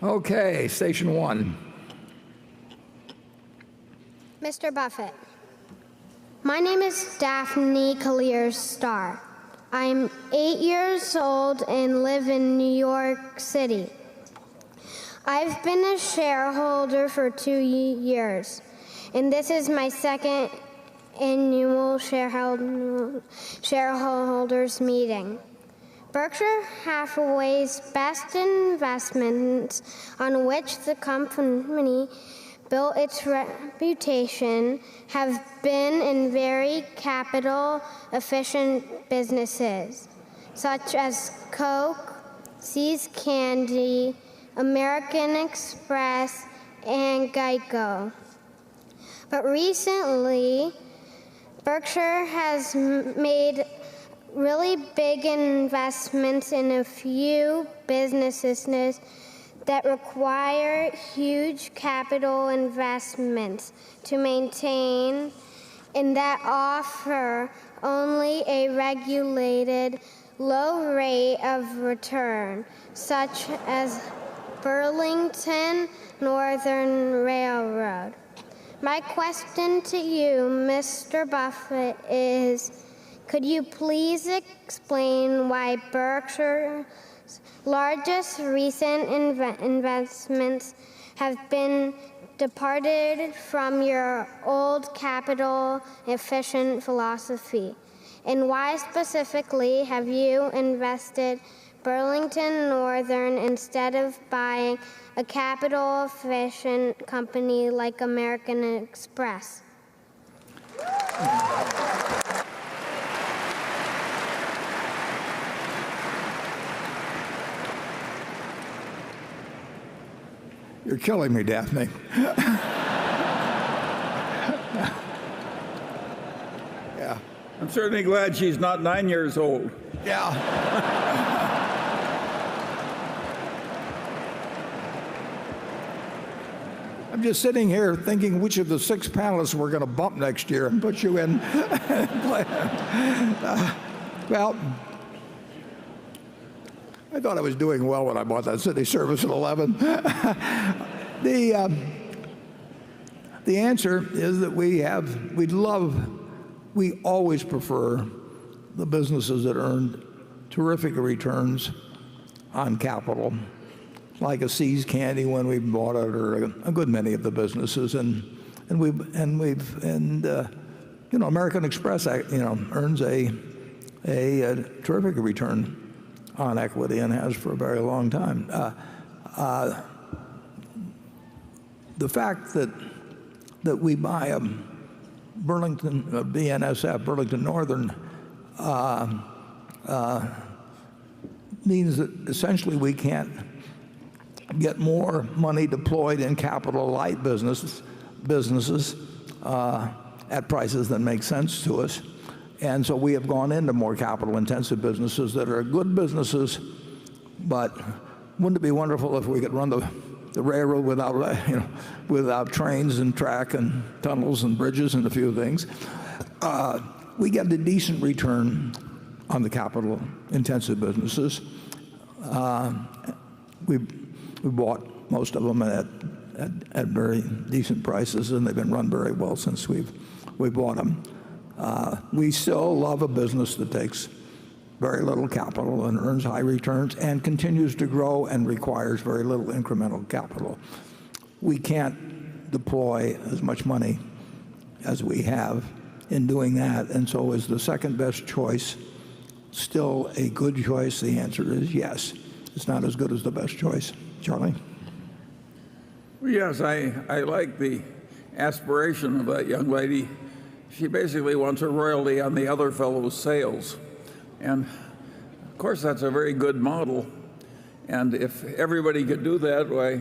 Okay, station one. Mr. Buffett, my name is Daphne Collier Starr. I'm 8 years old and live in New York City. I've been a shareholder for 2 years, and this is my second annual shareholders meeting. Berkshire Hathaway's best investments on which the company built its reputation have been in very capital efficient businesses such as Coke, See's Candy, American Express, and GEICO. But recently, Berkshire has made really big investments in a few businesses that require huge capital investments to maintain and that offer only a regulated low rate of return, such as Burlington Northern Railroad. My question to you, Mr. Buffett, is could you please explain why Berkshire's largest recent investments have been departed from your old capital efficient philosophy? And why specifically have you invested Burlington Northern instead of buying a capital efficient company like American Express? You're killing me, Daphne. Yeah. I'm certainly glad she's not 9 years old. Yeah. I'm just sitting here thinking which of the 6 panelists we're going to bump next year and put you in. Well, I thought I was doing well when I bought that city service at 11. The answer is that we always prefer the businesses that earn terrific returns on capital, like a See's Candy when we bought it, or a good many of the businesses, and American Express, earns a terrific return on equity and has for a very long time. The fact that we buy a BNSF, Burlington Northern, means that essentially we can't get more money deployed in capital light businesses at prices that make sense to us. And so we have gone into more capital intensive businesses that are good businesses, but wouldn't it be wonderful if we could run the railroad without trains and track and tunnels and bridges and a few things? We get a decent return on the capital intensive businesses. We bought most of them at very decent prices, and they've been run very well since we bought them. We still love a business that takes very little capital and earns high returns and continues to grow and requires very little incremental capital. We can't deploy as much money as we have in doing that, and so is the second best choice still a good choice? The answer is yes. It's not as good as the best choice. Charlie? Yes, I like the aspiration of that young lady. She basically wants a royalty on the other fellow's sales. And of course, that's a very good model. And if everybody could do that, why,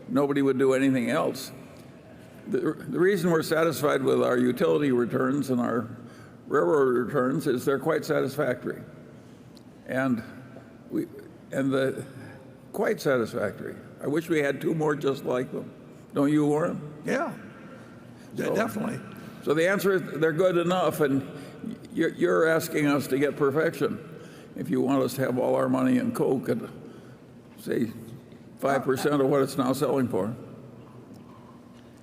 nobody would do anything else. The reason we're satisfied with our utility returns and our railroad returns is they're quite satisfactory. And quite satisfactory. I wish we had 2 more just like them. Don't you, Warren? Yeah, definitely. So the answer is they're good enough, and you're asking us to get perfection. If you want us to have all our money in Coke at, say, 5% of what it's now selling for.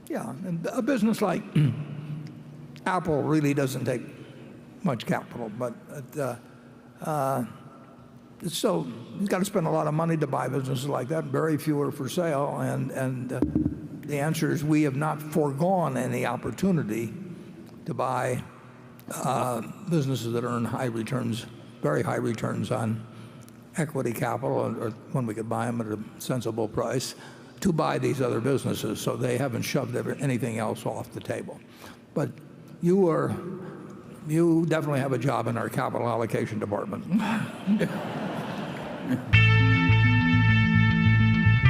Yeah, and a business like Apple really doesn't take much capital, but so you've got to spend a lot of money to buy businesses like that. Very few are for sale, and the answer is we have not foregone any opportunity to buy businesses that earn high returns, very high returns on equity capital, or when we could buy them at a sensible price, to buy these other businesses. So they haven't shoved anything else off the table. But you definitely have a job in our capital allocation department.